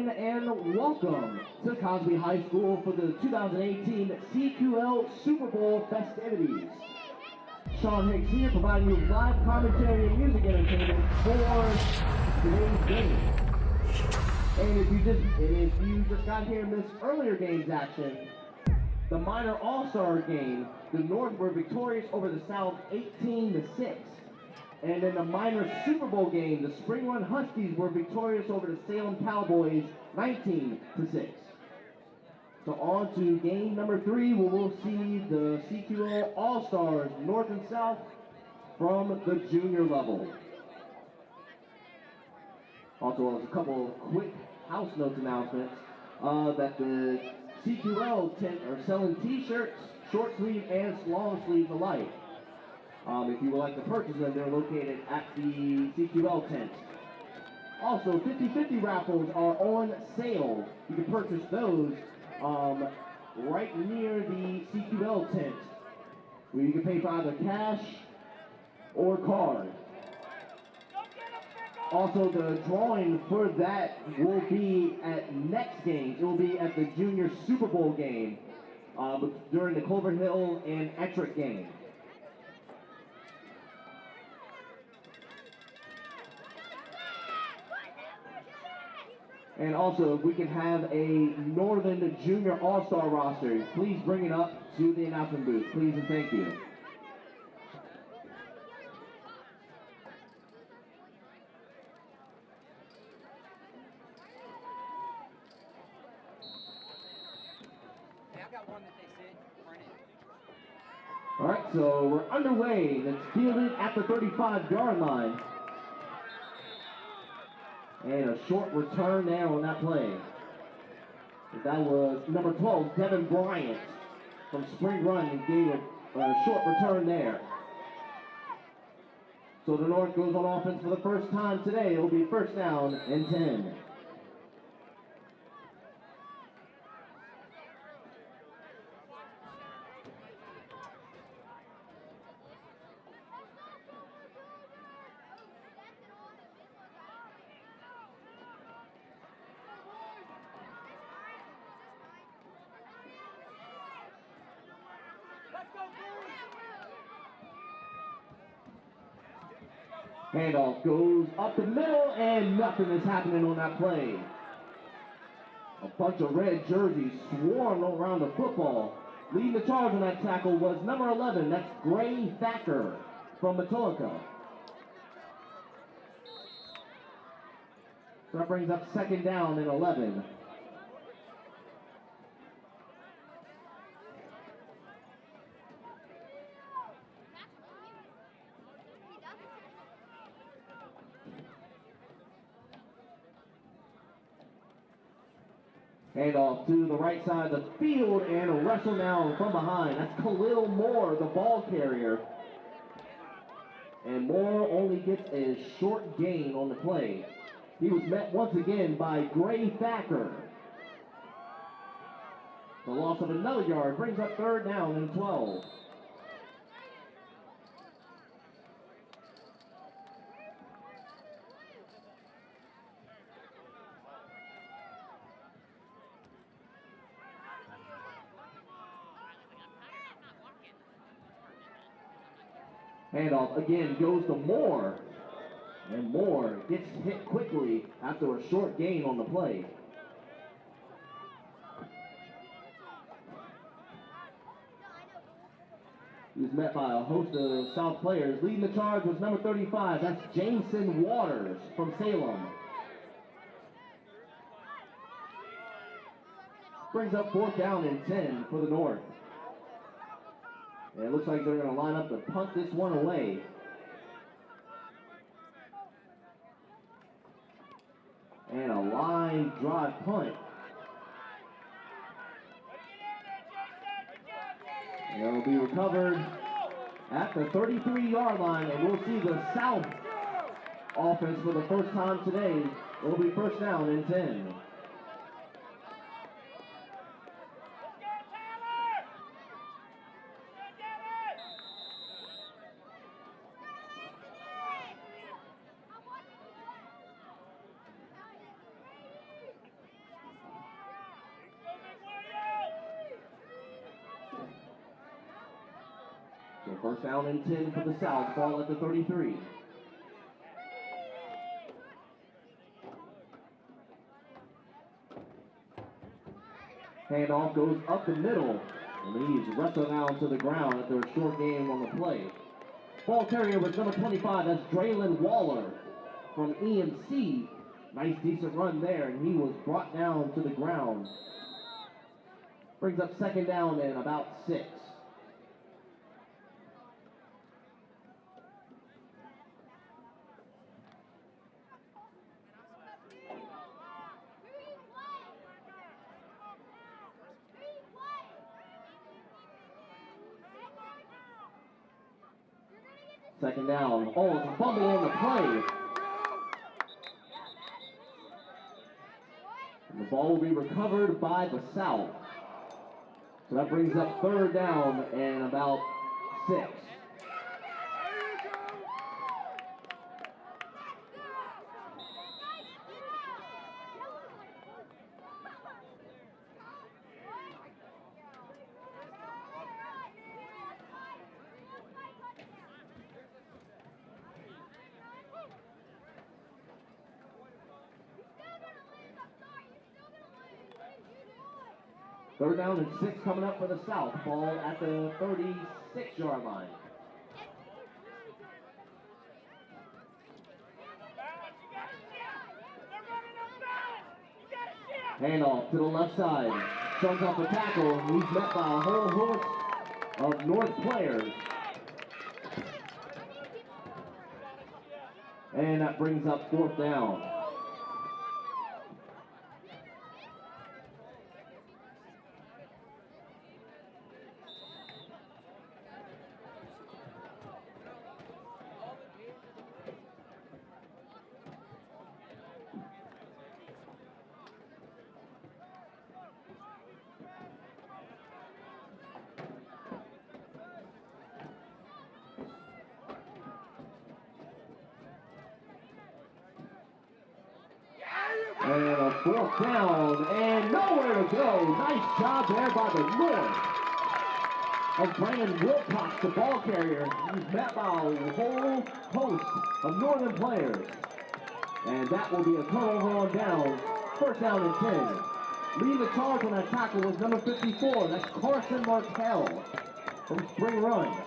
morning and welcome to Cosby High School for the 2018 CQL Super Bowl festivities. Sean Hicks here providing you live commentary and music entertainment for today's game. And if you just got here and missed earlier games action, the minor all-star game, the North were victorious over the South 18-6. And in the minor Super Bowl game, the Spring Run Huskies were victorious over the Salem Cowboys 19-6. So on to game number 3, where we'll see the CQL All-Stars North and South from the junior level. Also, a couple of quick house notes announcements that the CQL tent are selling t-shirts, short sleeve and long sleeves alike. If you would like to purchase them, they're located at the CQL tent. Also, 50/50 raffles are on sale. You can purchase those right near the CQL tent, where you can pay for either cash or card. Also, the drawing for that will be at next games. It will be at the Junior Super Bowl game during the Clover Hill and Ettrick game. And also, if we can have a Northern Junior All-Star roster, please bring it up to the announcement booth. Please and thank you. All right, so we're underway. It's fielded at the 35-yard line. And a short return there on that play. That was number 12, Devin Bryant from Spring Run, and gave a short return there. So the North goes on offense for the first time today. It will be first down and 10. Handoff goes up the middle, and nothing is happening on that play. A bunch of red jerseys swarmed around the football. Leading the charge on that tackle was number 11. That's Gray Thacker from Matolica. So that brings up second down and 11. Handoff to the right side of the field and a wrestle down from behind. That's Khalil Moore, the ball carrier. And Moore only gets a short gain on the play. He was met once again by Gray Thacker. The loss of another yard brings up third down and 12. Handoff again goes to Moore, and Moore gets hit quickly after a short gain on the play. He was met by a host of South players. Leading the charge was number 35. That's Jameson Waters from Salem. Brings up fourth down and 10 for the North. And it looks like they're going to line up to punt this one away. And a line drive punt. And it'll be recovered at the 33-yard line, and we'll see the South offense for the first time today. It'll be first down and 10. First down and 10 for the South, ball at the 33. Handoff goes up the middle, and he's wrestled down to the ground after a short game on the play. Ball carrier was number 25, that's Draylon Waller from EMC. Nice decent run there, and he was brought down to the ground. Brings up second down and about 6. Second down. Oh, it's a fumble on the play. And the ball will be recovered by the South. So that brings up third down and about 6. Third down and 6 coming up for the South. Ball at the 36-yard line. Handoff to the left side. Shuns off the tackle. He's met by a whole host of North players. And that brings up fourth down. And a fourth down, and nowhere to go. Nice job there by the North of Brandon Wilcox, the ball carrier. He's met by a whole host of Northern players. And that will be a turnover on down. First down and 10. Leading the charge on that tackle was number 54. That's Carson Martell from Spring Run.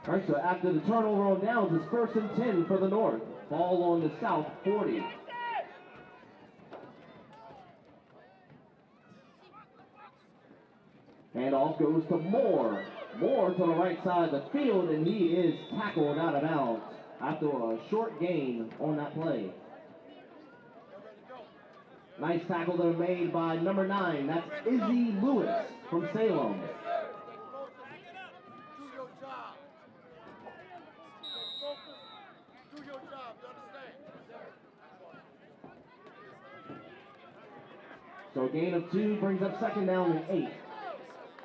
All right, so after the turnover on downs, it's first and 10 for the North. Ball on the South 40. Handoff goes to Moore. Moore to the right side of the field, and he is tackled out of bounds after a short gain on that play. Nice tackle there made by number 9. That's Izzy Lewis from Salem. So a gain of 2 brings up second down and 8.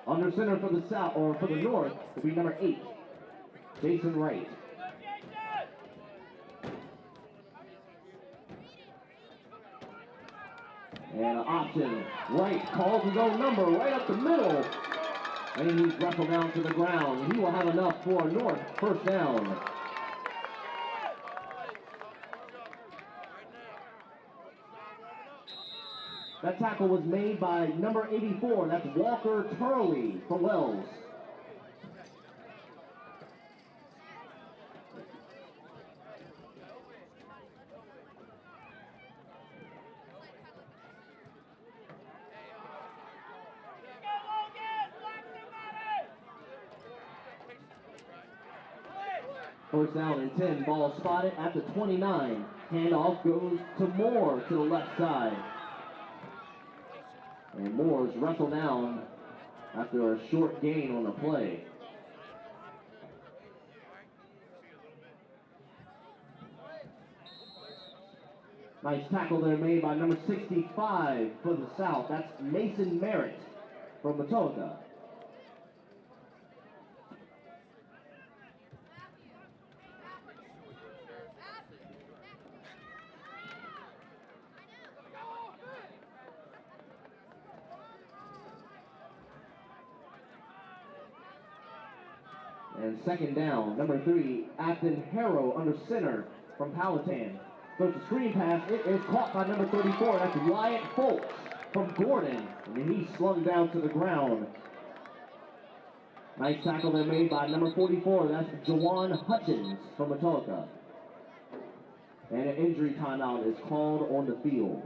Under center for the South, or for the North, will be number 8, Jason Wright. And an option. Wright calls his own number right up the middle. And he's wrestled down to the ground. He will have enough for North first down. That tackle was made by number 84. That's Walker Turley from Wells. First down and 10. Ball spotted at the 29. Handoff goes to Moore to the left side. And Moore's wrestled down after a short gain on the play. Nice tackle there made by number 65 for the South. That's Mason Merritt from Matoka. And second down, number 3, Afton Harrow under center from Powhatan. Throws a screen pass. It is caught by number 34. That's Wyatt Foltz from Gordon. And he's slung down to the ground. Nice tackle there made by number 44. That's Jawan Hutchins from Matulika. And an injury timeout is called on the field.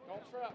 Don't trip.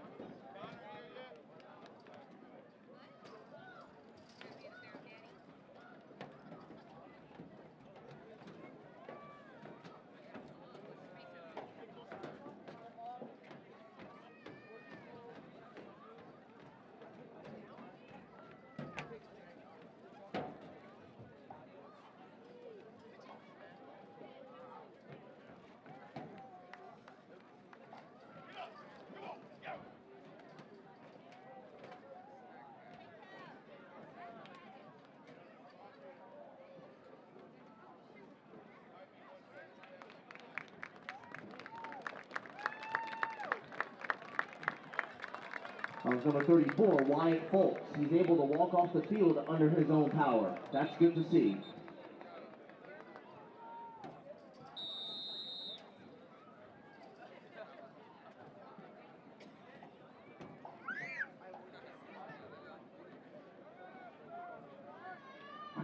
Number 34, Wyatt Foltz. He's able to walk off the field under his own power. That's good to see.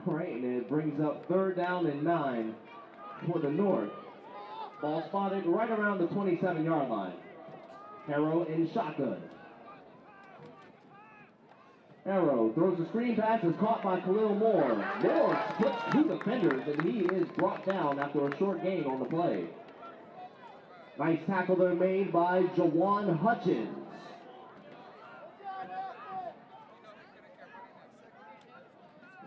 All right, and it brings up 3rd down and 9 for the North. Ball spotted right around the 27-yard line. Harrow in shotgun. Harrow throws a screen pass, is caught by Khalil Moore. Moore splits 2 defenders, and he is brought down after a short gain on the play. Nice tackle there made by Jawan Hutchins.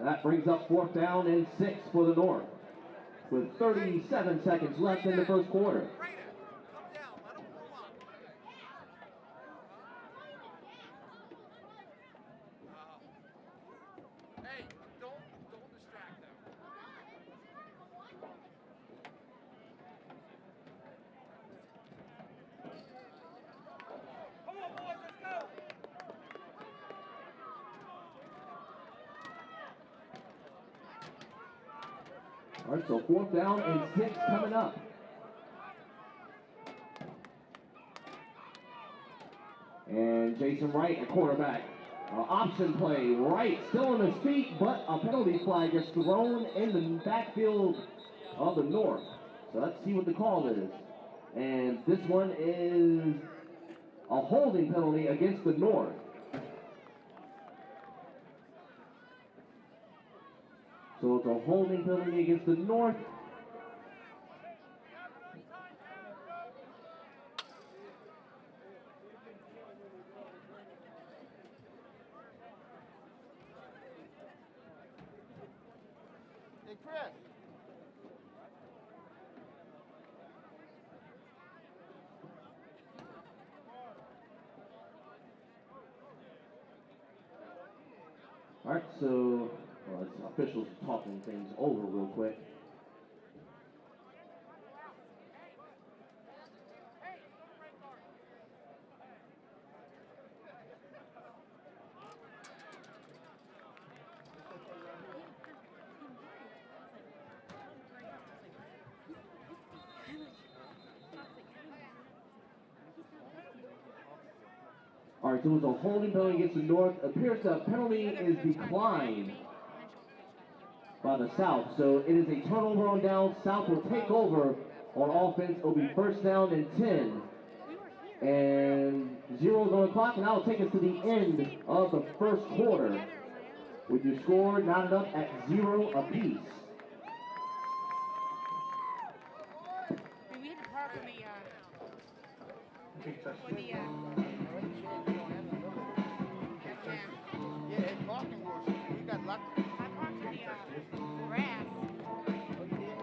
That brings up 4th down and 6 for the North, with 37 seconds left in the first quarter. All right, so 4th down and 6 coming up. And Jason Wright, the quarterback. Option play, Wright still on his feet, but a penalty flag gets thrown in the backfield of the North. So let's see what the call is. And this one is a holding penalty against the North. So it's a holding penalty against the North. Hey, Chris. All right, so it's officials talking things over real quick. All right, so it was a holding penalty against the North. Appears the penalty is declined by the South. So it is a turnover on down. South will take over on offense. It'll be 1st down and 10. And 0 is on the clock, and that will take us to the end of the first quarter, with your score knotted up at 0 apiece. For the Yeah, it's parking was. We got lots. I parked in the grass. Oh, you did?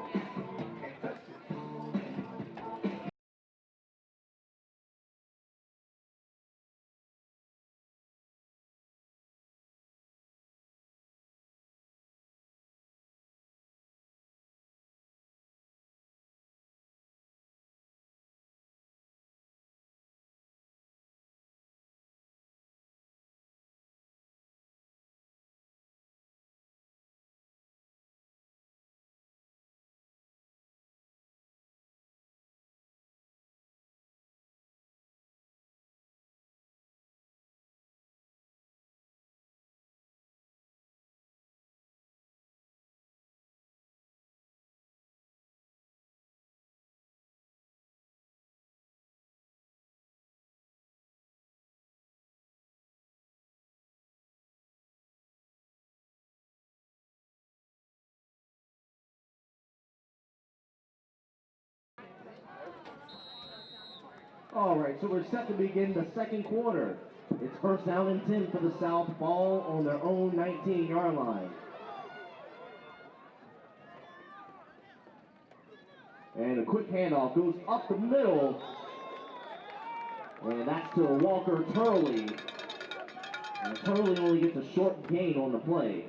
All right, so we're set to begin the second quarter. It's first down and 10 for the South, ball on their own 19-yard line. And a quick handoff goes up the middle. And that's to Walker Turley. And Turley only gets a short gain on the play.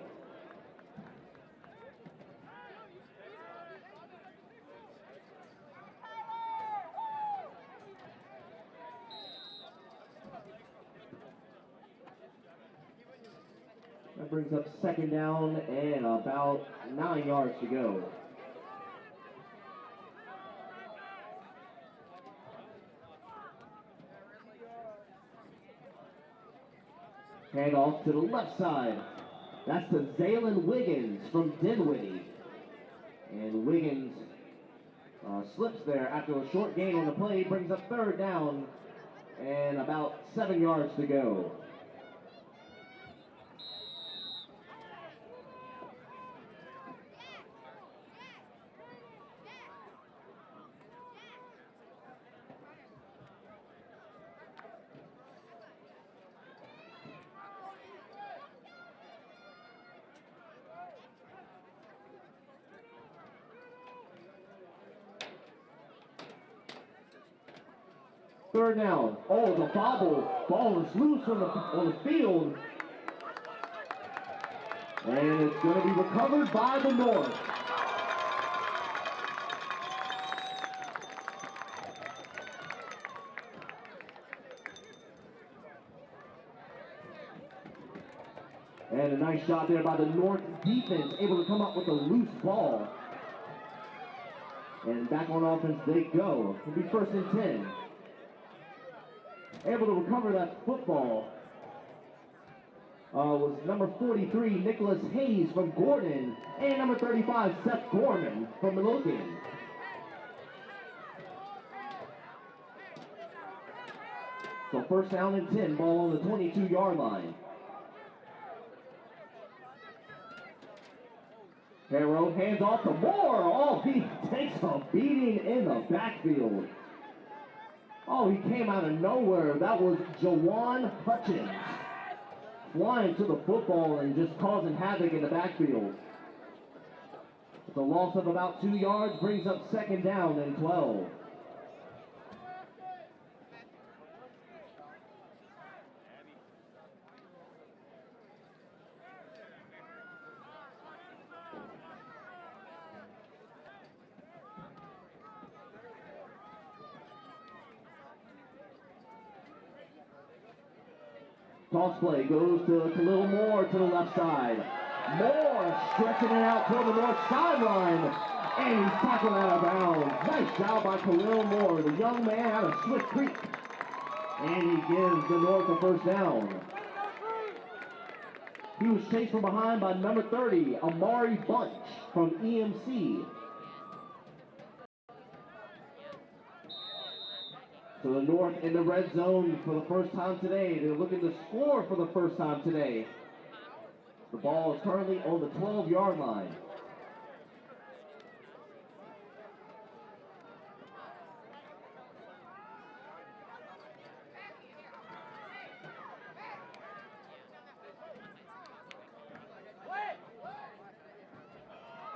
That brings up second down and about 9 yards to go. Handoff to the left side. That's to Zaylen Wiggins from Dinwiddie. And Wiggins slips there after a short gain on the play, brings up third down and about 7 yards to go. Third down. Oh, the bobble. Ball is loose on the field. And it's going to be recovered by the North. And a nice shot there by the North defense, able to come up with a loose ball. And back on offense they go. It'll be first and 10. Able to recover that football was number 43, Nicholas Hayes from Gordon, and number 35, Seth Gorman from Midlothian. So first down and 10, ball on the 22-yard line. Harrow hands off to Moore. Oh, he takes a beating in the backfield. Oh, he came out of nowhere. That was Jawan Hutchins flying to the football and just causing havoc in the backfield. With a loss of about 2 yards, brings up second down and 12. Toss play goes to Khalil Moore to the left side. Moore stretching it out toward the north sideline. And he's tackled out of bounds. Nice job by Khalil Moore, the young man out of Swift Creek. And he gives the North a first down. He was chased from behind by number 30, Amari Bunch from EMC. So the North in the red zone for the first time today. They're looking to score for the first time today. The ball is currently on the 12-yard line.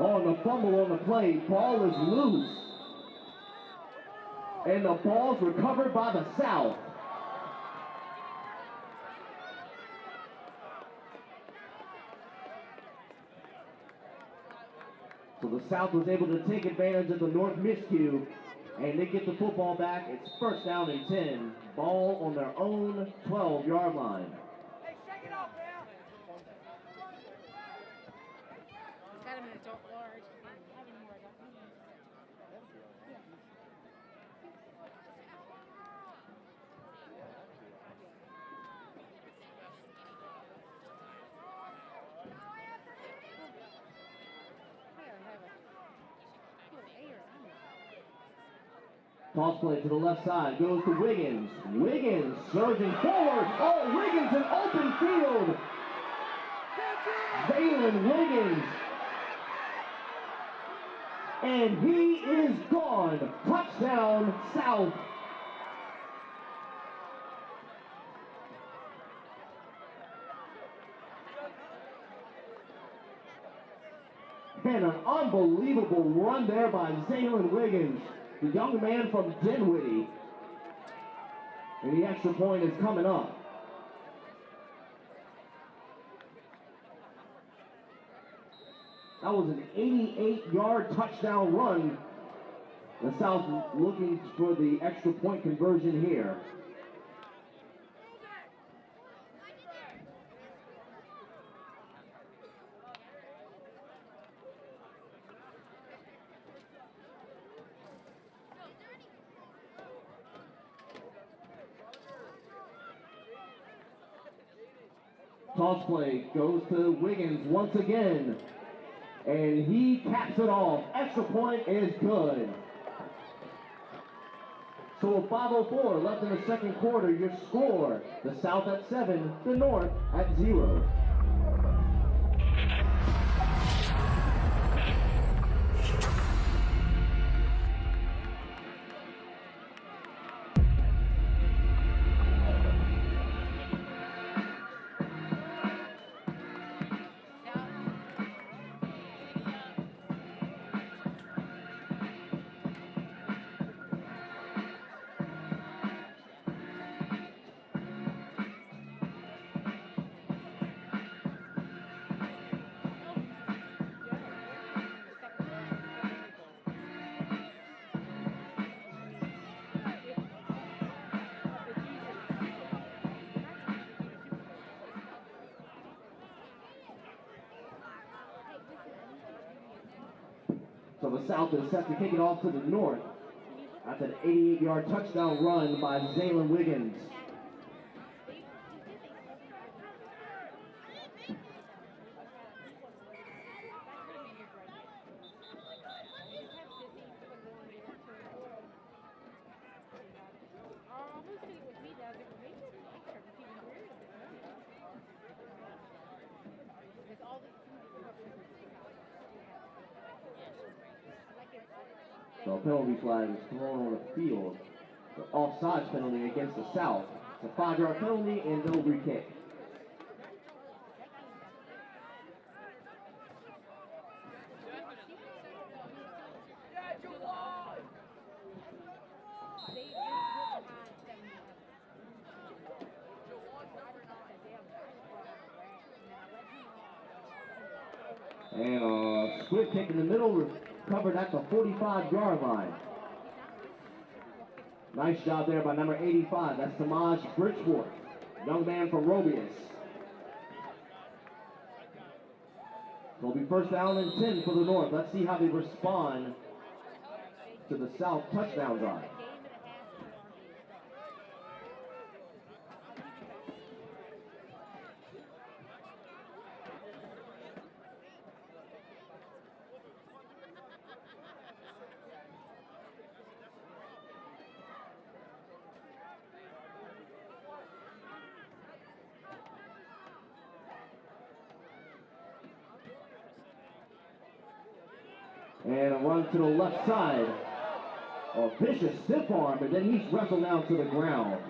Oh, and the fumble on the play. Ball is loose. And the ball's recovered by the South. So the South was able to take advantage of the North miscue, and they get the football back. It's first down and 10. Ball on their own 12-yard line. Hey, shake it off, man. Got him in adult large. Having more adult. Toss play to the left side, goes to Wiggins. Wiggins surging forward. Oh, Wiggins in open field. Jalen Wiggins. And he is gone. Touchdown, South. And an unbelievable run there by Jalen Wiggins, the young man from Dinwiddie. And the extra point is coming up. That was an 88-yard touchdown run. The South looking for the extra point conversion here. Toss play goes to Wiggins once again, and he caps it off. Extra point is good. So with 5:04 left in the second quarter, your score, the South at 7, the North at 0. So the South is set to kick it off to the North after an 88-yard touchdown run by Jalen Wiggins. So a penalty flag is thrown on the field. The offsides penalty against the South. It's a 5-yard penalty and they'll re-kick. And a split kick in the middle, covered at the 45-yard line. Nice job there by number 85. That's Samaj Bridgeforth, young man from Robius. It'll be first down and 10 for the North. Let's see how they respond to the South touchdown drive. And a run to the left side. A vicious stiff arm, but then he's wrestled down to the ground.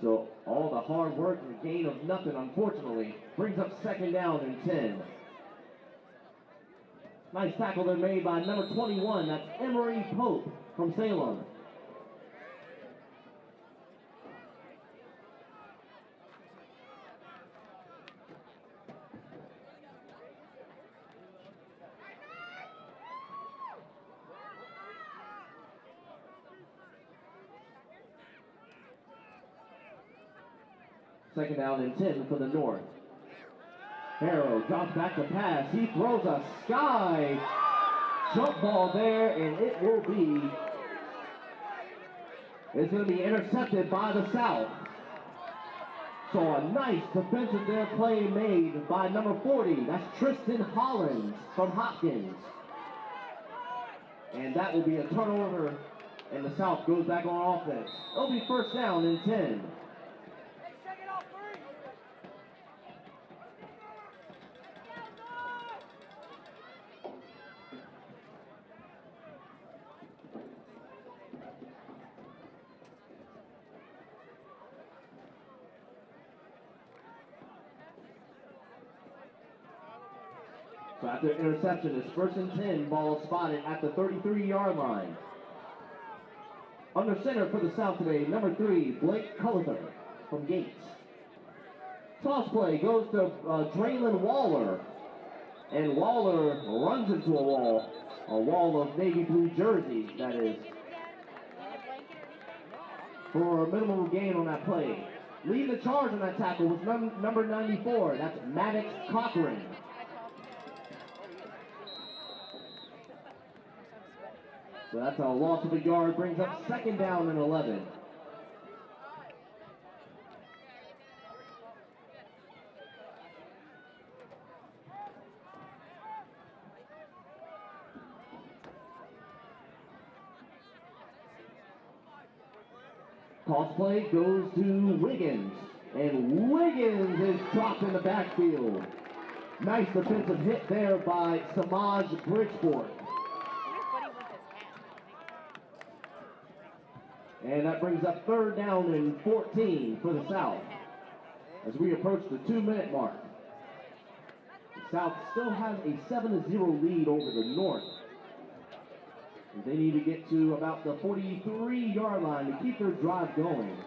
So all the hard work and the gain of nothing, unfortunately, brings up second down and 10. Nice tackle there made by number 21. That's Emery Pope from Salem. Second down and 10 for the North. Harrow drops back to pass. He throws a sky jump ball there, and it's going to be intercepted by the South. So a nice defensive there play made by number 40. That's Tristan Hollins from Hopkins. And that will be a turnover, and the South goes back on offense. It'll be first down and 10. So after interception, it's first and 10, ball spotted at the 33-yard line. Under center for the South today, number 3, Blake Cullither from Gates. Toss play goes to Draylon Waller, and Waller runs into a wall of navy blue jersey, that is, for a minimal gain on that play. Leading the charge on that tackle was number 94, that's Maddox Cochran. So that's a loss of a yard, brings up second down and 11. Toss play goes to Wiggins, and Wiggins is dropped in the backfield. Nice defensive hit there by Samaj Bridgeport. And that brings up third down and 14 for the South as we approach the 2-minute mark. The South still has a 7-0 lead over the North. They need to get to about the 43-yard line to keep their drive going.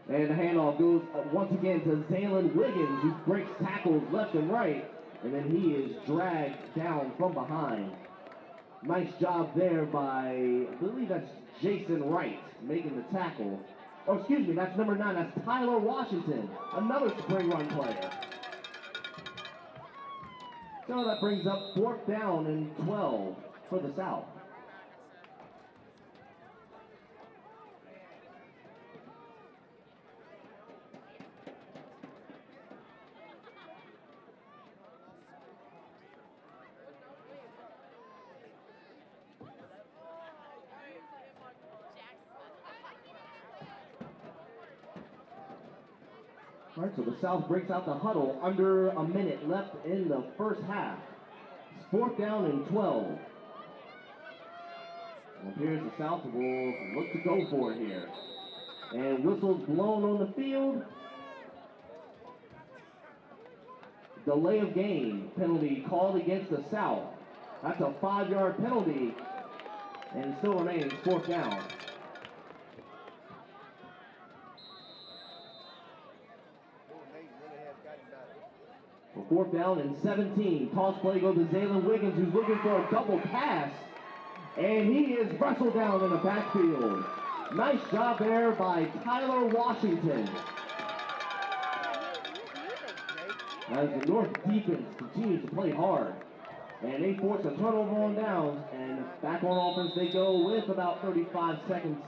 And the handoff goes once again to Zaylen Wiggins, who breaks tackles left and right, and then he is dragged down from behind. Nice job there by, I believe that's Jason Wright, making the tackle. Oh, excuse me, that's number 9, that's Tyler Washington, another spring run player. So that brings up fourth down and 12 for the South. All right, so the South breaks out the huddle under a minute left in the first half. It's fourth down and 12. It appears the South will look to go for it here. And whistles blown on the field. Delay of game penalty called against the South. That's a 5-yard penalty, and it still remains fourth down. For fourth down and 17, toss play goes to Zaylen Wiggins, who's looking for a double pass, and he is wrestled down in the backfield. Nice job there by Tyler Washington. As the North defense continues to play hard, and they force a turnover on downs, and back on offense they go with about 35 seconds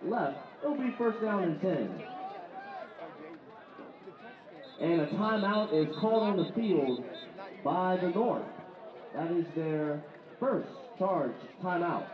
left. It'll be first down and 10. And a timeout is called on the field by the North. That is their first charge timeout.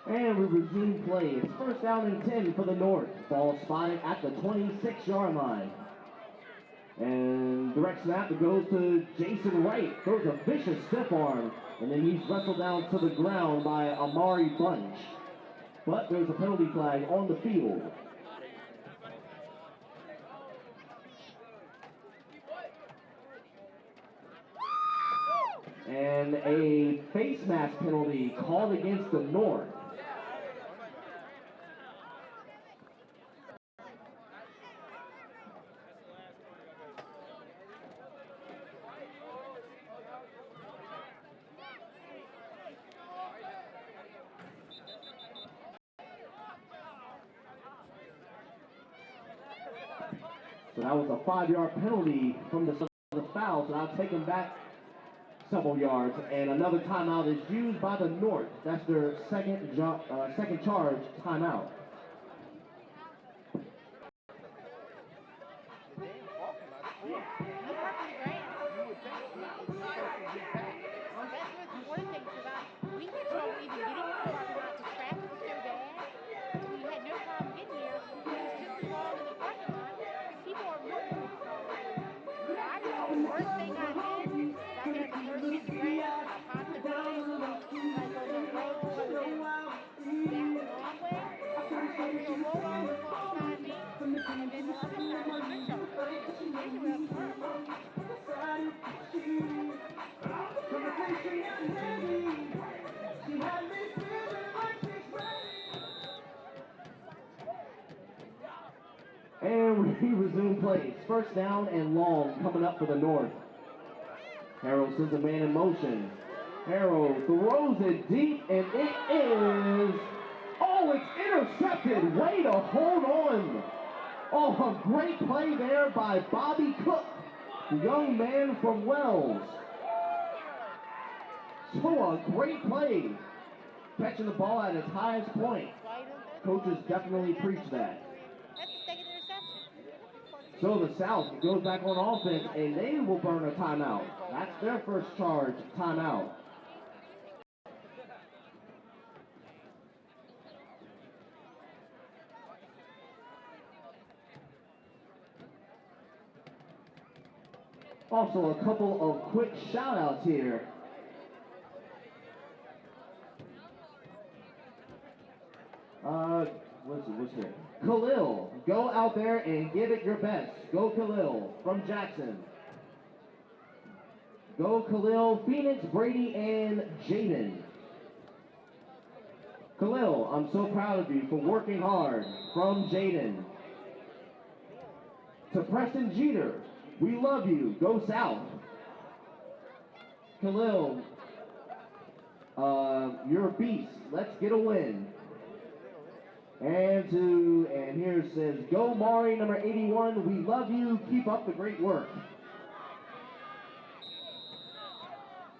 And we resume play. It's first down and 10 for the North. Ball spotted at the 26-yard line. And direct snap that goes to Jason Wright. Throws a vicious stiff arm. And then he's wrestled down to the ground by Amari Bunch. But there's a penalty flag on the field. And a face mask penalty called against the North. So that was a 5-yard penalty from the foul, so I'll take him back several yards, and another timeout is used by the North. That's their second charge timeout. And we resume plays. First down and long coming up for the North. Harrell sends a man in motion. Harrell throws it deep, and it is... Oh, it's intercepted. Way to hold on. Oh, a great play there by Bobby Cook, the young man from Wells. So a great play. Catching the ball at its highest point. Coaches definitely preach that. So the South goes back on offense, and they will burn a timeout. That's their first charge timeout. Also, a couple of quick shout-outs here. What's here? Khalil, go out there and give it your best. Go Khalil from Jackson. Go Khalil, Phoenix, Brady, and Jaden. Khalil, I'm so proud of you for working hard. From Jaden. To Preston Jeter, we love you. Go South. Khalil, you're a beast. Let's get a win. And here it says, go Mari, number 81. We love you. Keep up the great work.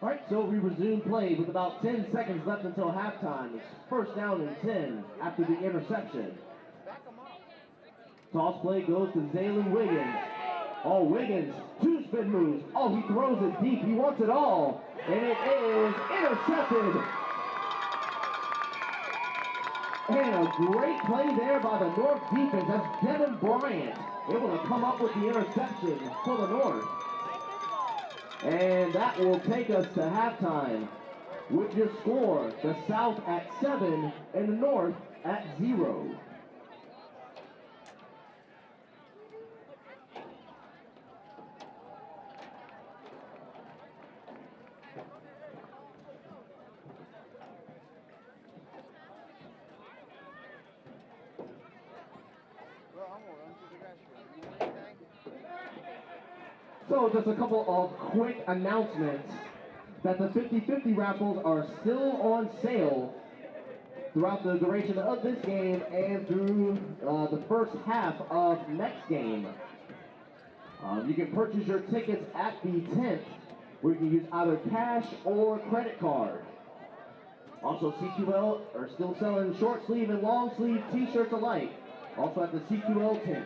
All right, so we resume play with about 10 seconds left until halftime. It's first down and 10 after the interception. Toss play goes to Zaylen Wiggins. Oh, Wiggins, 2 spin moves. Oh, he throws it deep. He wants it all. And it is intercepted. And a great play there by the North defense. That's Devin Bryant able to come up with the interception for the North. And that will take us to halftime with your score, the South at 7 and the North at 0. So just a couple of quick announcements that the 50-50 raffles are still on sale throughout the duration of this game and through the first half of next game. You can purchase your tickets at the tent where you can use either cash or credit card. Also, CQL are still selling short sleeve and long sleeve t-shirts alike, also at the CQL tent.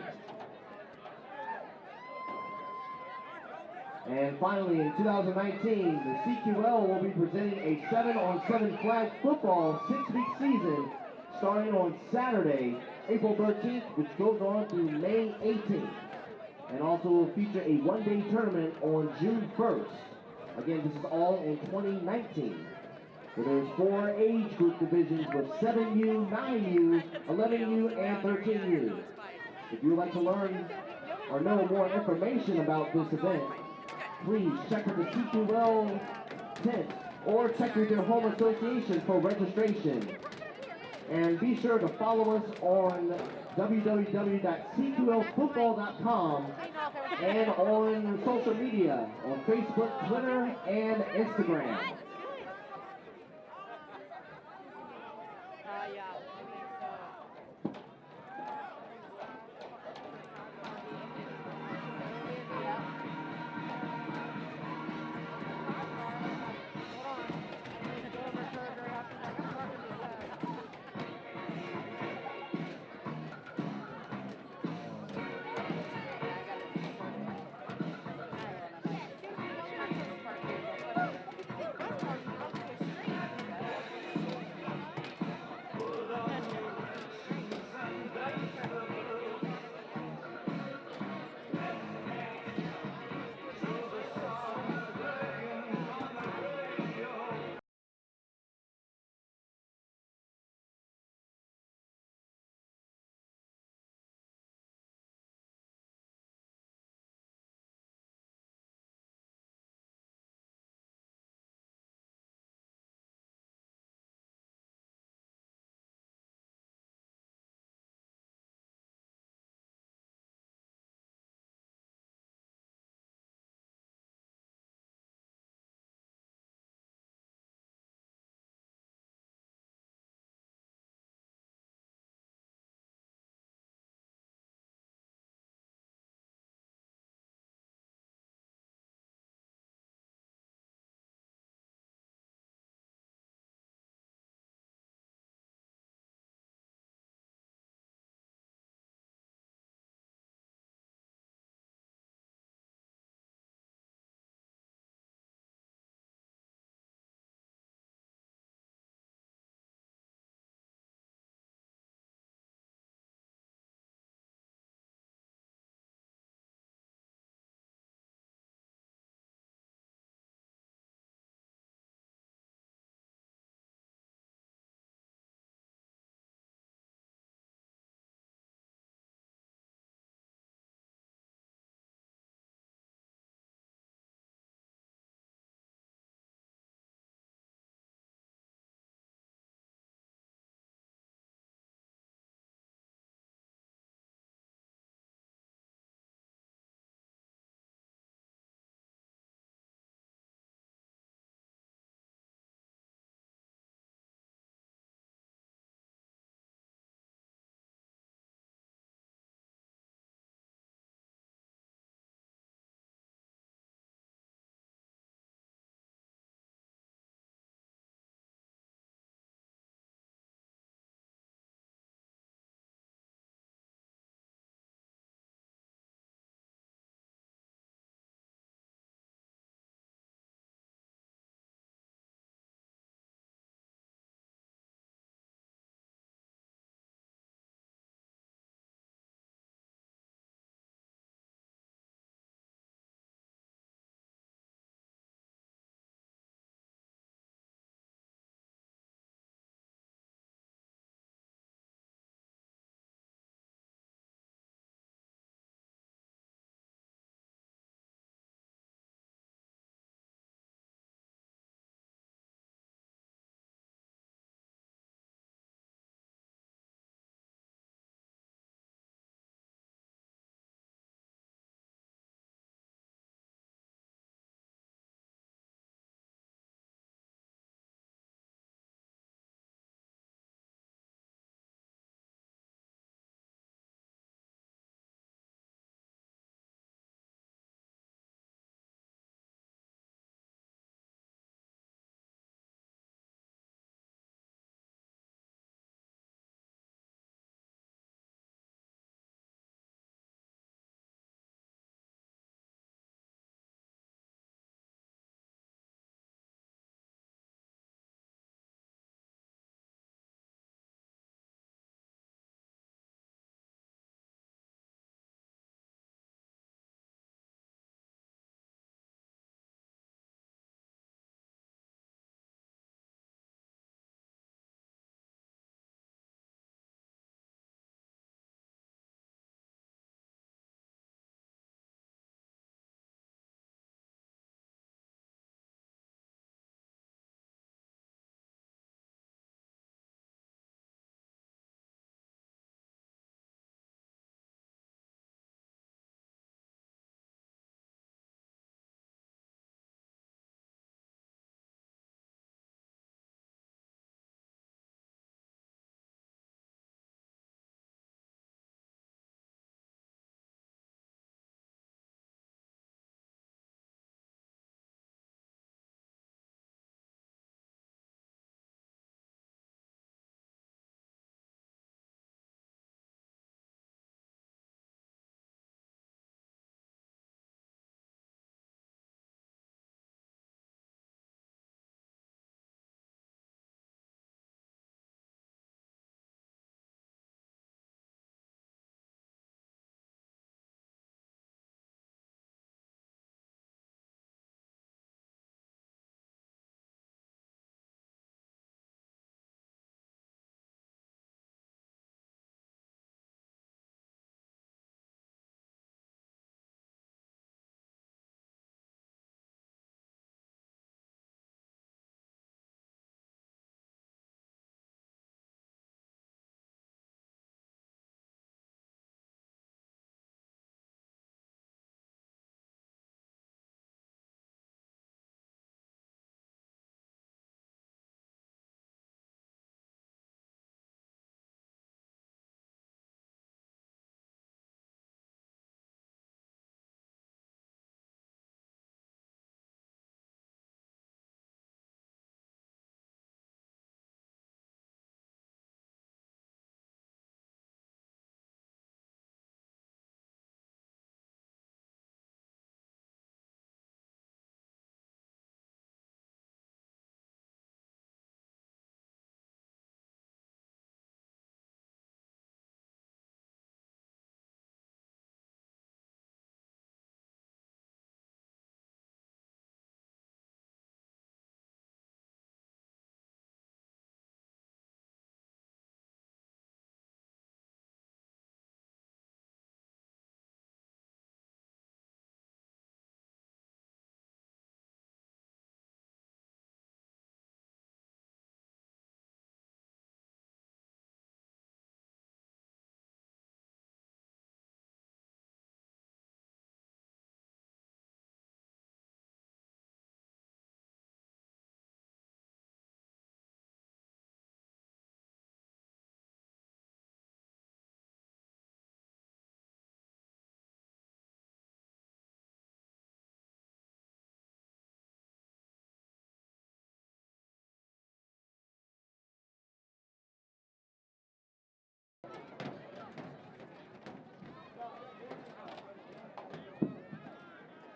And finally, in 2019, the CQL will be presenting a 7-on-7 flag football 6-week season starting on Saturday, April 13th, which goes on through May 18th. And also will feature a one-day tournament on June 1st. Again, this is all in 2019. So there's 4 age group divisions with 7U, 9U, 11U, and 13U. If you would like to learn or know more information about this event, please check with the CQL tent or check with your home association for registration. And be sure to follow us on www.cqlfootball.com and on social media on Facebook, Twitter, and Instagram. Yeah.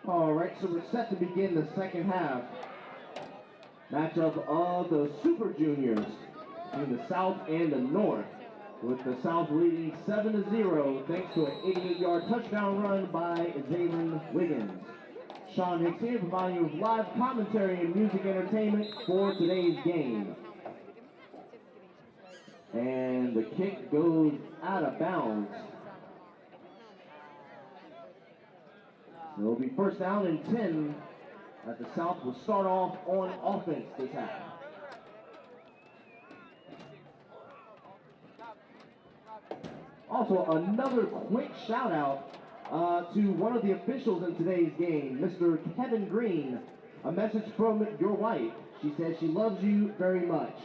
All right, so we're set to begin the second half. Matchup of the Super Juniors between the South and the North, with the South leading 7-0 thanks to an 88-yard touchdown run by Zaylen Wiggins. Sean Hicks here providing you with live commentary and music entertainment for today's game. And the kick goes out of bounds. So it'll be first down and 10 as the South will start off on offense this half. Also, another quick shout out to one of the officials in today's game, Mr. Kevin Green. A message from your wife. She says she loves you very much.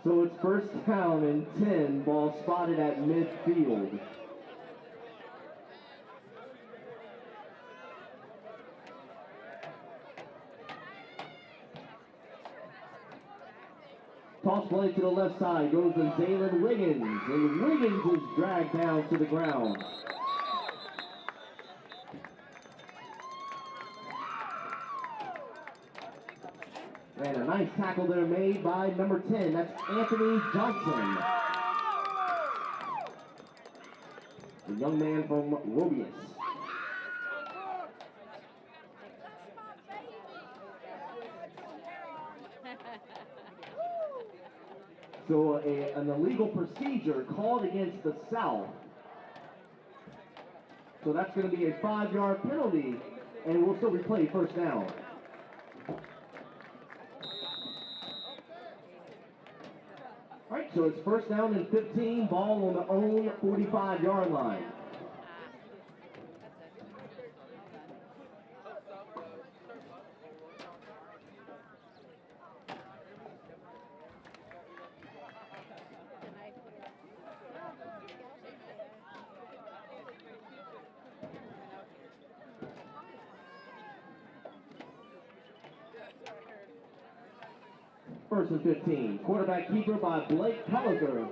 So it's first down and 10, ball spotted at midfield. Toss play to the left side, goes to Zaylen Wiggins, and Wiggins is dragged down to the ground. And a nice tackle there made by number 10, that's Anthony Johnson. The young man from Robius. So an illegal procedure called against the South. So that's going to be a 5-yard penalty, and we'll still replay first down. All right, so it's first down and 15, ball on the own 45-yard line. First and 15, quarterback keeper by Blake Pelliker,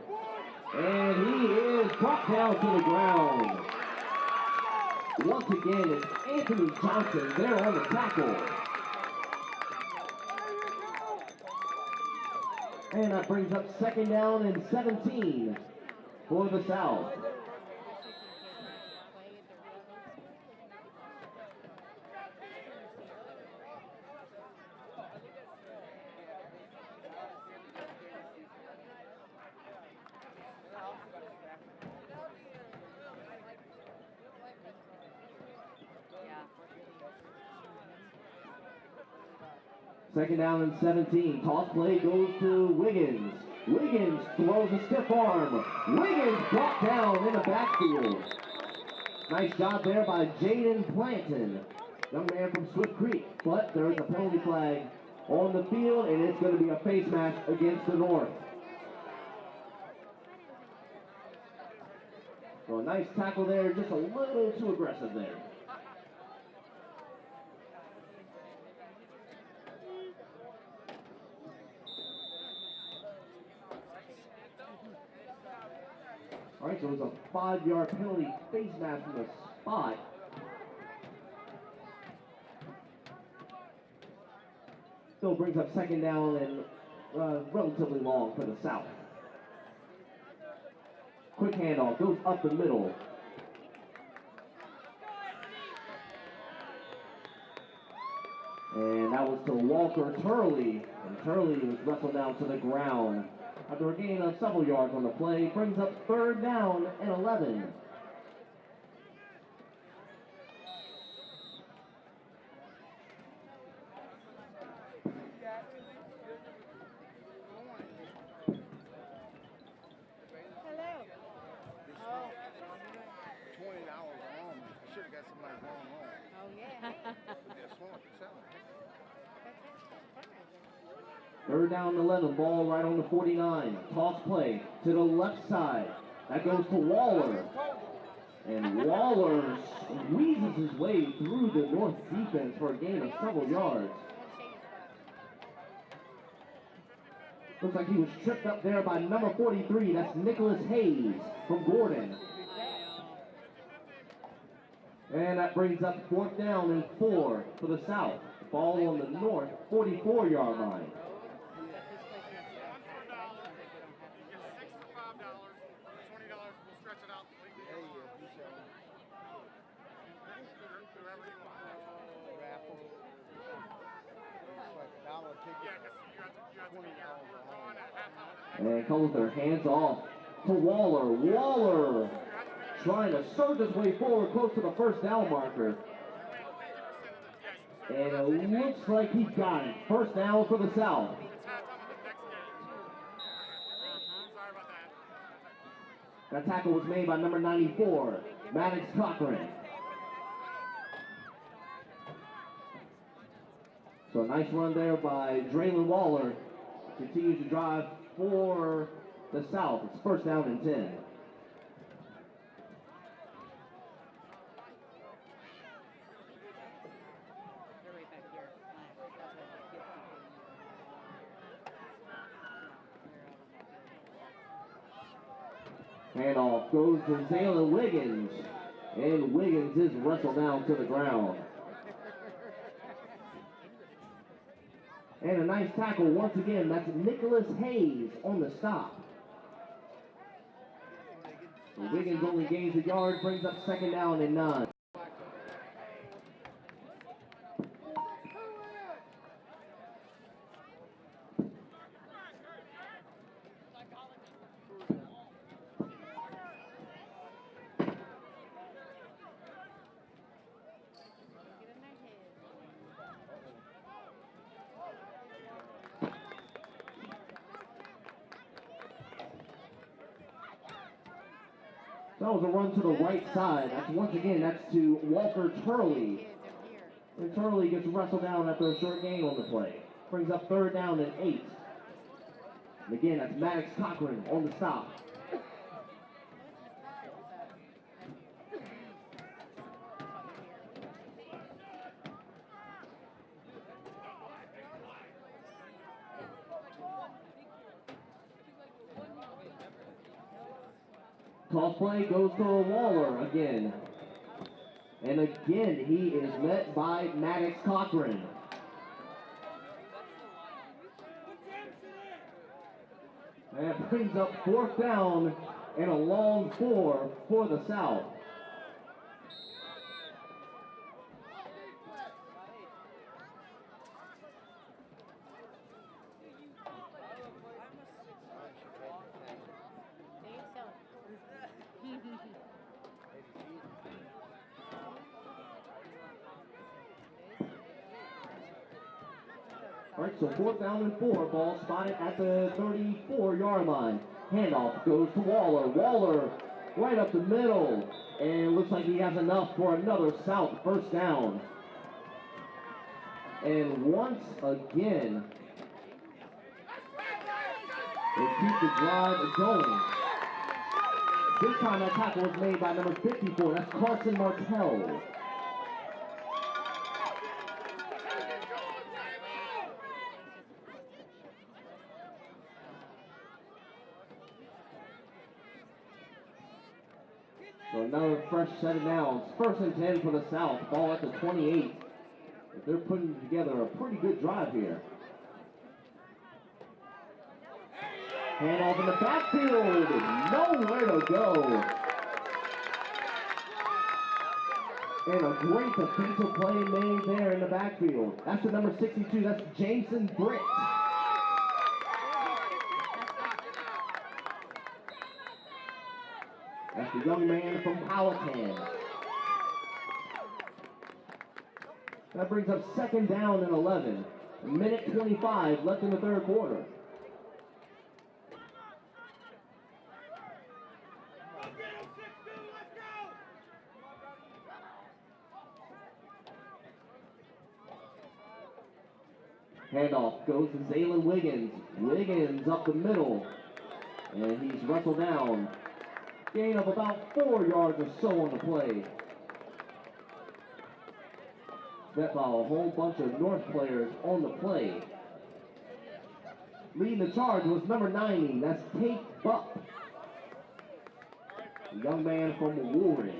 and he is brought down to the ground. Once again, it's Anthony Johnson there on the tackle. And that brings up second down and 17 for the South. Second down and 17. Toss play goes to Wiggins. Wiggins throws a stiff arm. Wiggins brought down in the backfield. Nice job there by Jaden Planton, young man from Swift Creek. But there's a penalty flag on the field, and it's going to be a face match against the North. So a nice tackle there, just a little too aggressive there. All right, so it was a 5-yard penalty face mask from the spot. Still brings up second down and relatively long for the South. Quick handoff, goes up the middle. And that was to Walker Turley. And Turley was wrestled down to the ground. After a gain of several yards on the play, brings up third down and 11. Third down and 11, ball right on the 49. Toss play to the left side. That goes to Waller. And Waller squeezes his way through the North defense for a gain of several yards. Looks like he was tripped up there by number 43. That's Nicholas Hayes from Gordon. And that brings up 4th down and 4 for the South. Ball on the north 44-yard line. And calls their hands off to Waller. Waller trying to surge his way forward close to the 1st down marker. And it looks like he got it. 1st down for the South. That tackle was made by number 94, Maddox Cochran. So a nice run there by Draylon Waller. Continues to drive for the South. It's 1st down and 10. Handoff goes to Zaylen Wiggins. And Wiggins is wrestled down to the ground. And a nice tackle once again. That's Nicholas Hayes on the stop. So Wiggins only gains a yard, brings up 2nd down and 9. That was a run to the right side. That's once again, that's to Walker Turley. And Turley gets wrestled down after a short gain on the play. Brings up 3rd down and 8. And again, that's Maddox Cochran on the stop. Toss play goes to Waller again. And again, he is met by Maddox Cochran. That brings up 4th down and a long 4 for the South. All right, so 4th down and 4. Ball spotted at the 34-yard line. Handoff goes to Waller. Waller right up the middle. And it looks like he has enough for another South 1st down. And once again, they keep the drive going. This time that tackle was made by number 54. That's Carson Martell. So another fresh set of downs. 1st and 10 for the South. Ball at the 28. They're putting together a pretty good drive here. Handoff in the backfield. Nowhere to go. And a great defensive play made there in the backfield. That's the number 62. That's Jason Britt. That's the young man from Powhatan. That brings up 2nd down and 11. Minute 25 left in the 3rd quarter. Handoff goes to Zaylen Wiggins. Wiggins up the middle. And he's wrestled down. Gain of about 4 yards or so on the play. Met by a whole bunch of North players on the play. Leading the charge was number 90. That's Tate Buck. The young man from Woolridge.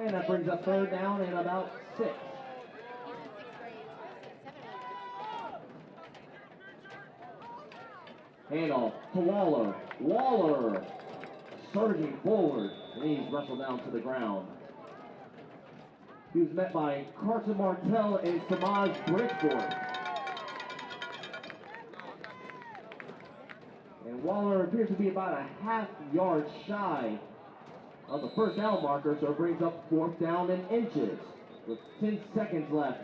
And that brings up third down and about 6. He's in 6th grade. Handoff to Waller. Waller surging forward, and he's wrestled down to the ground. He was met by Carson Martell and Samaj Bridgeport. And Waller appears to be about a half-yard shy of the first down marker, so it brings up 4th down and inches with 10 seconds left.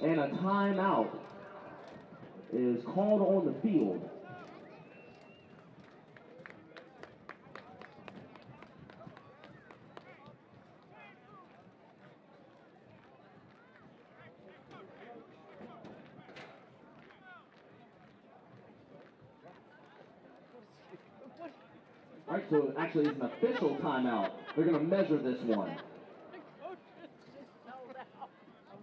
And a timeout is called on the field. All right, so actually it's an official timeout. They're going to measure this one. The coaches just held out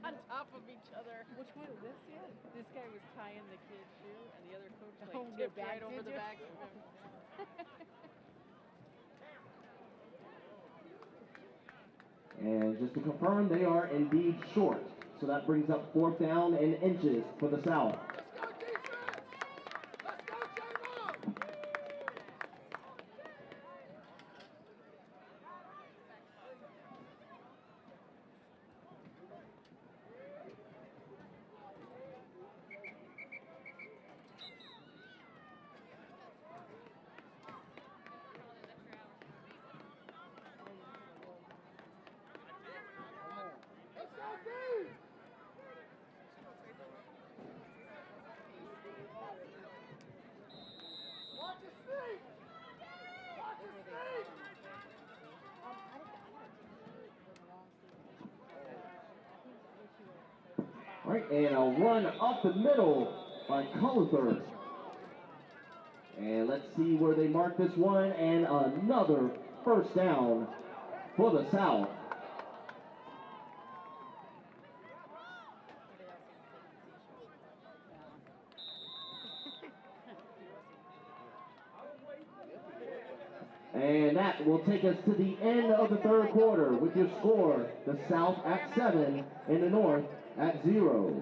on top of each other. Which one is this yet? This guy was tying the kid's shoe, and the other coach Oh, like the tipped back right over did the you? back of him. And just to confirm, they are indeed short. So that brings up 4th down and inches for the South. All right, and a run up the middle by Cullithorpe. And let's see where they mark this one, and another first down for the South. And that will take us to the end of the third quarter with your score, the South at 7 and the North at 0.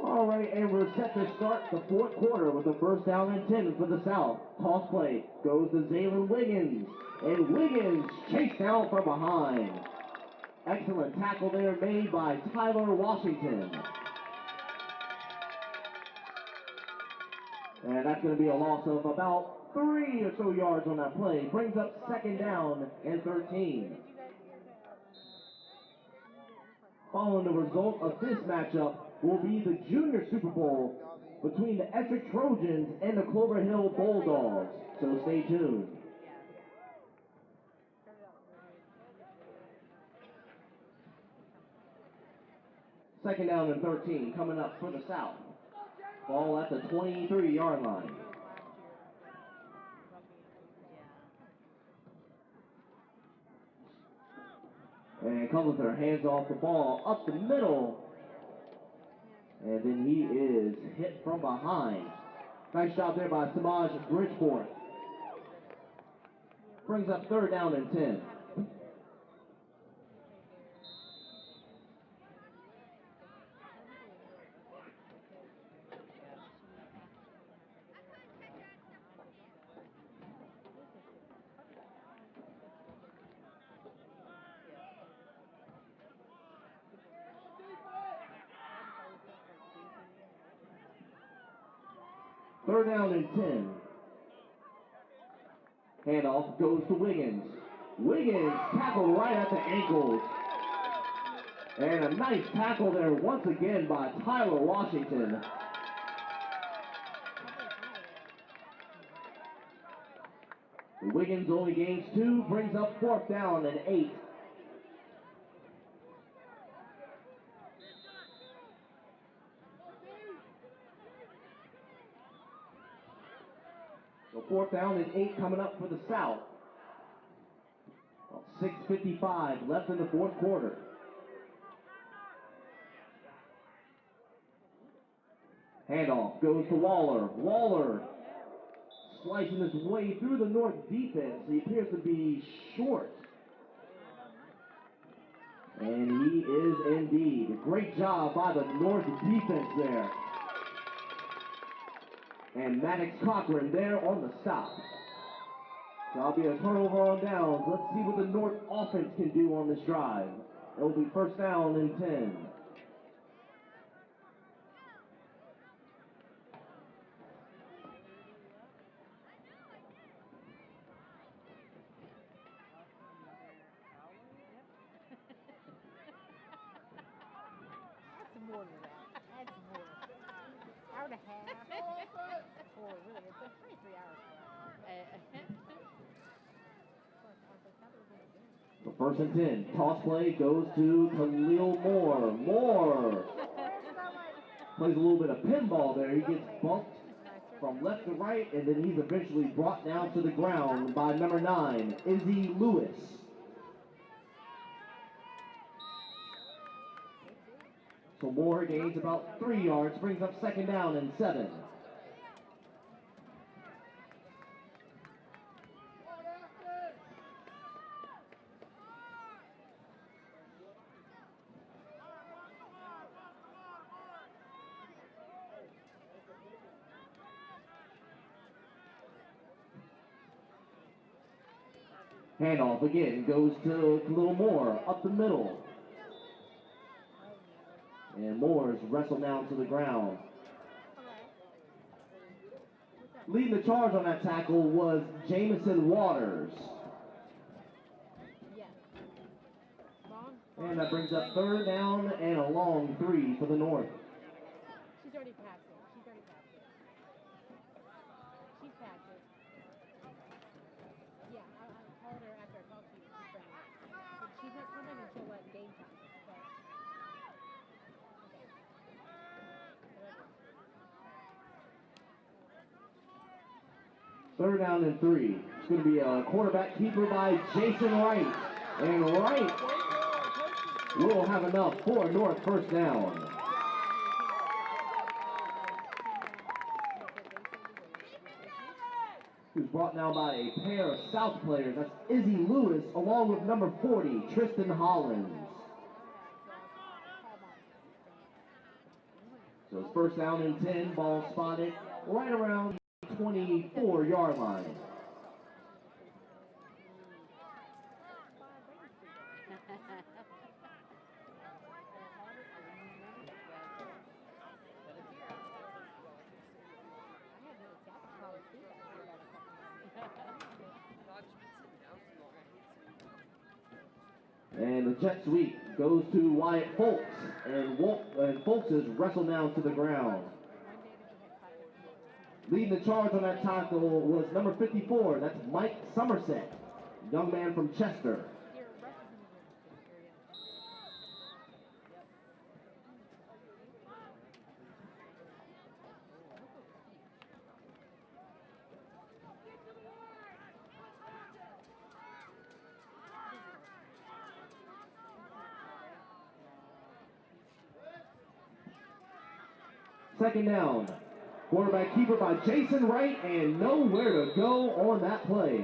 All right, and we're set to start the fourth quarter with a first down and 10 for the South. Toss play goes to Zaylen Wiggins, and Wiggins chased down from behind. Excellent tackle there made by Tyler Washington. And that's going to be a loss of about 3 or so yards on that play. Brings up second down and 13. Following the result of this matchup will be the Junior Super Bowl between the Essex Trojans and the Clover Hill Bulldogs. So stay tuned. Second down and 13 coming up for the South. Ball at the 23-yard line. And comes with her hands off the ball, up the middle. And then he is hit from behind. Nice job there by Samaj Bridgeport. Brings up 3rd down and 10. Third down and 10. Handoff goes to Wiggins. Wiggins tackled right at the ankles. And a nice tackle there once again by Tyler Washington. Wiggins only gains 2, brings up 4th down and 8. So 4th down and 8 coming up for the South. 6:55 left in the 4th quarter. Handoff goes to Waller. Waller slicing his way through the North defense. He appears to be short. And he is indeed. Great job by the North defense there. And Maddox Cochran there on the stop. So that'll be a turnover on downs. Let's see what the North offense can do on this drive. It'll be 1st down and 10. That's more than that. That's more. Hour and a half. 4, really. It's probably 3 hours. So 1st and 10. Toss play goes to Khalil Moore. Moore plays a little bit of pinball there. He gets bumped from left to right, and then he's eventually brought down to the ground by number 9, Izzy Lewis. So Moore gains about 3 yards, brings up 2nd down and 7. Handoff again goes to Khalil Moore up the middle. And Moore's wrestled down to the ground. Leading the charge on that tackle was Jamison Waters. And that brings up 3rd down and a long 3 for the North. She's already passed it. She's already passed it. She's passed it. Yeah, I called her after I talked to you. But she's not coming until like game time. So. 3rd down and 3. It's going to be a quarterback keeper by Jason Wright. And Wright will have enough for North 1st down. He was brought down by a pair of South players. That's Izzy Lewis along with number 40, Tristan Hollins. So it's 1st down and 10, ball spotted right around the 24-yard line. And the jet sweep goes to Wyatt Folks, and Folks is wrestled down to the ground. Leading the charge on that tackle was number 54, that's Mike Somerset, young man from Chester. Second down. Quarterback keeper by Jason Wright, and nowhere to go on that play.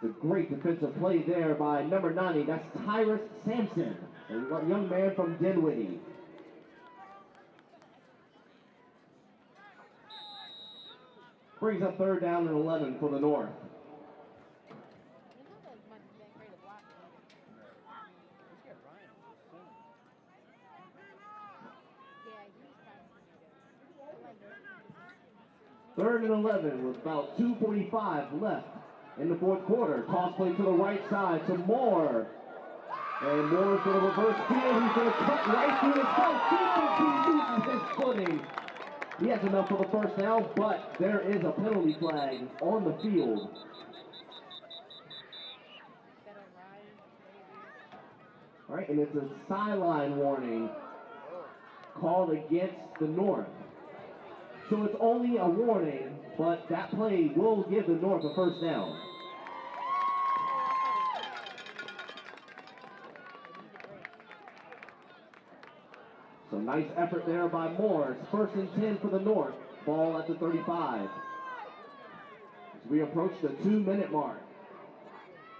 The great defensive play there by number 90. That's Tyrus Sampson, a young man from Dinwiddie. Brings up third down and 11 for the North. Third and 11 with about 2:45 left in the fourth quarter. Toss play to the right side to Moore. And Moore's going to reverse field. He's going to cut right through his foot. He loses his footing. He has enough for the first down, but there is a penalty flag on the field. All right, and it's a sideline warning called against the North. So it's only a warning, but that play will give the North a first down. So nice effort there by Moore. It's first and 10 for the North. Ball at the 35. As we approach the 2-minute mark.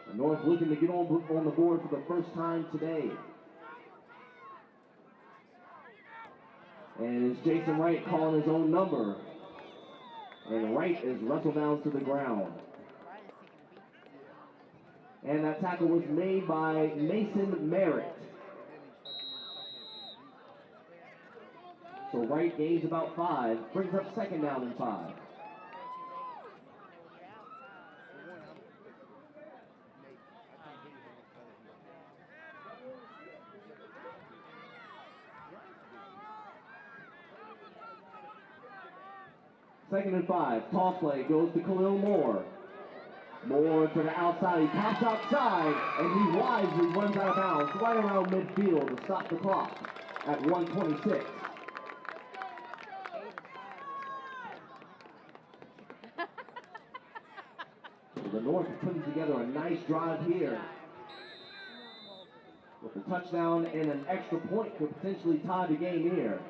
The North looking to get on the board for the first time today. And it's Jason Wright calling his own number. And Wright is wrestled down to the ground. And that tackle was made by Mason Merritt. So Wright gains about 5, brings up second down and 5. Second and 5, toss play goes to Khalil Moore. Moore to the outside, he pops outside, and he wisely runs out of bounds right around midfield to stop the clock at 1:26. So the North is putting together a nice drive here. With a touchdown and an extra point could potentially tie the game here.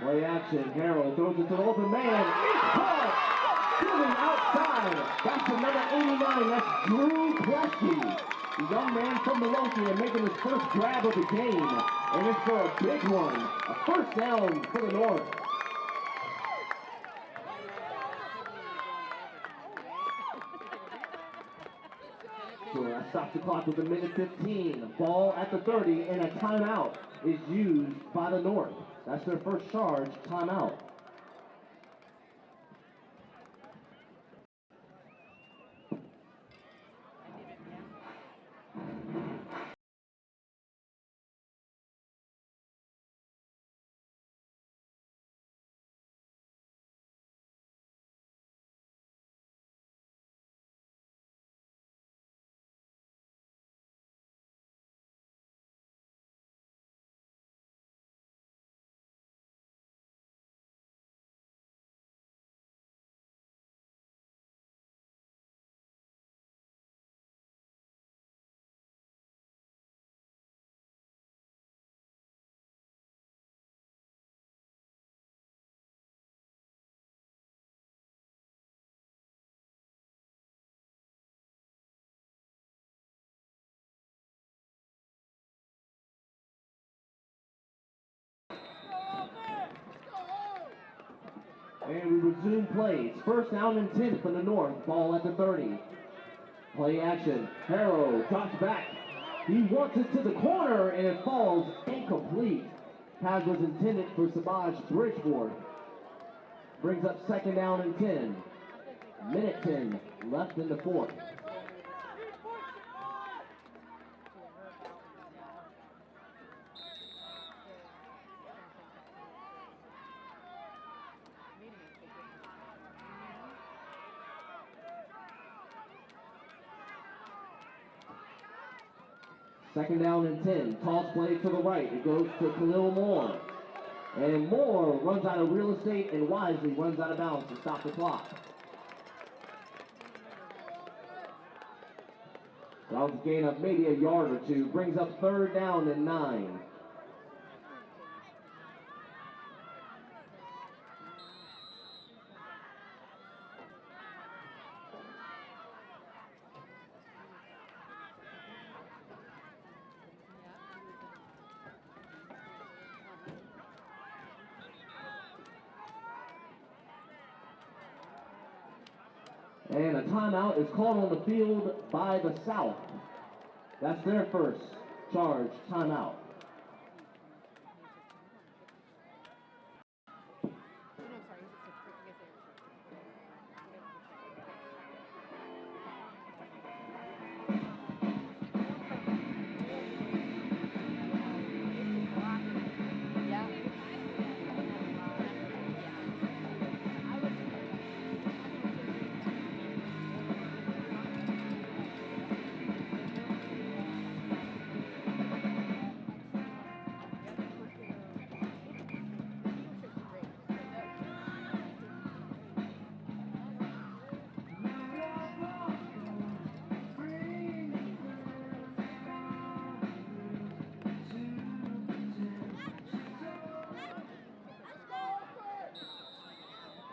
Play action, Harold throws it to the open man. It's caught! Shooting outside. That's the number 89. That's Drew Plesky. The young man from Milwaukee and making his first grab of the game. And it's for a big one. A first down for the North. So that stops the clock with a minute 15. Ball at the 30 and a timeout is used by the North. That's their first charge, timeout. And we resume plays. First down and 10 for the North. Ball at the 30. Play action. Harrow drops back. He wants it to the corner, and it falls incomplete. Pass was intended for Sabaj Bridgeforth. Brings up second down and 10. Minute 10 left in the fourth. Second down and 10. Toss play to the right. It goes to Khalil Moore. And Moore runs out of real estate and wisely runs out of bounds to stop the clock. That was a gain of maybe a yard or two. Brings up third down and 9. And a timeout is called on the field by the South. That's their first charge timeout.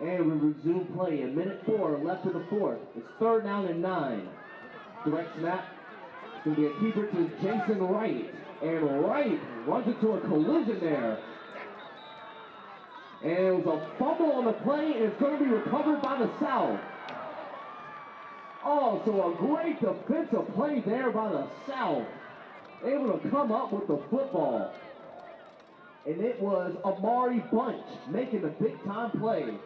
And we resume play. 1:04 left of the fourth. It's third down and 9. Direct snap. It's going to be a keeper to Jason Wright. And Wright runs into a collision there. And it was a fumble on the play, and it's going to be recovered by the South. Oh, so a great defensive play there by the South. Able to come up with the football. And it was Amari Bunch making the big-time play.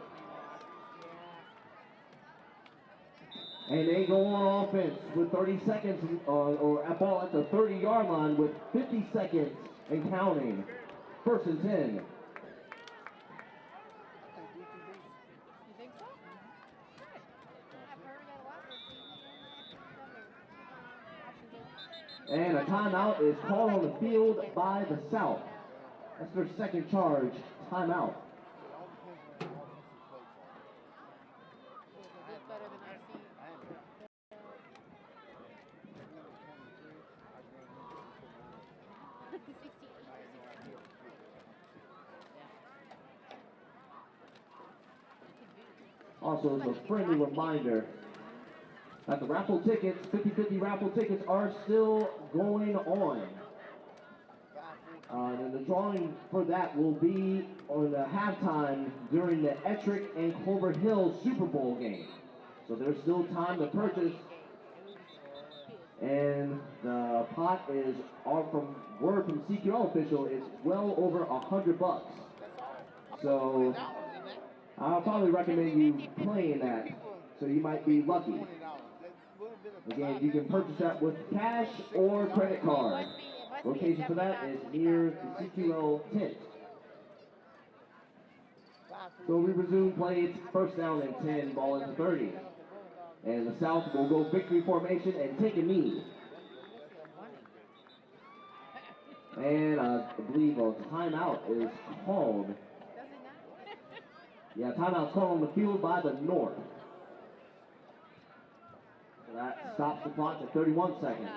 And they go on offense with 30 seconds, or a ball at the 30-yard line with 50 seconds and counting. First and 10. You think so? Good. I've heard that a lot this season. And a timeout is called on the field by the South. That's their second charge timeout. Also, as a friendly reminder that the raffle tickets, 50-50 raffle tickets, are still going on. And the drawing for that will be on the halftime during the Ettrick and Clover Hill Super Bowl game. So there's still time to purchase. And the pot is, from word from CQL official, is well over $100. So I'll probably recommend you playing that, so you might be lucky. Again, you can purchase that with cash or credit card. Location for that is near the CQL tent. So we resume play. It's first down and 10, ball at the 30. And the South will go victory formation and take a knee. And I believe a timeout is called. Yeah, timeout's called on the field by the North. So that stops the clock at 31 seconds.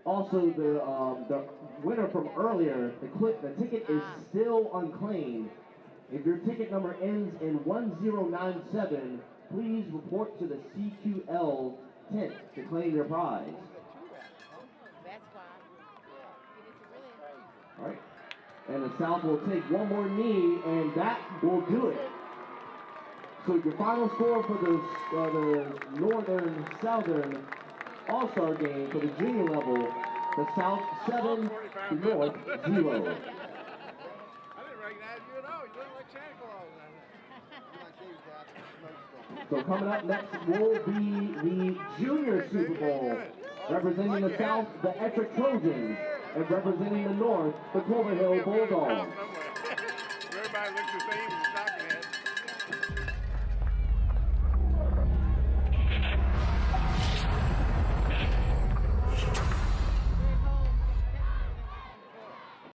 Also, the winner from earlier, the ticket is still unclaimed. If your ticket number ends in 1097, please report to the CQL tent to claim your prize. That's why. All right. And the South will take one more knee, and that will do it. So your final score for the Northern Southern All-Star game for the junior level. The South 7, the North 0. I didn't recognize you at all. You look like Santa Claus. So coming up next will be the Junior Super Bowl. Representing the South, the Ettrick Trojans. And representing the North, the Clover Hill Bulldogs. Everybody looks the same in the stocking hat.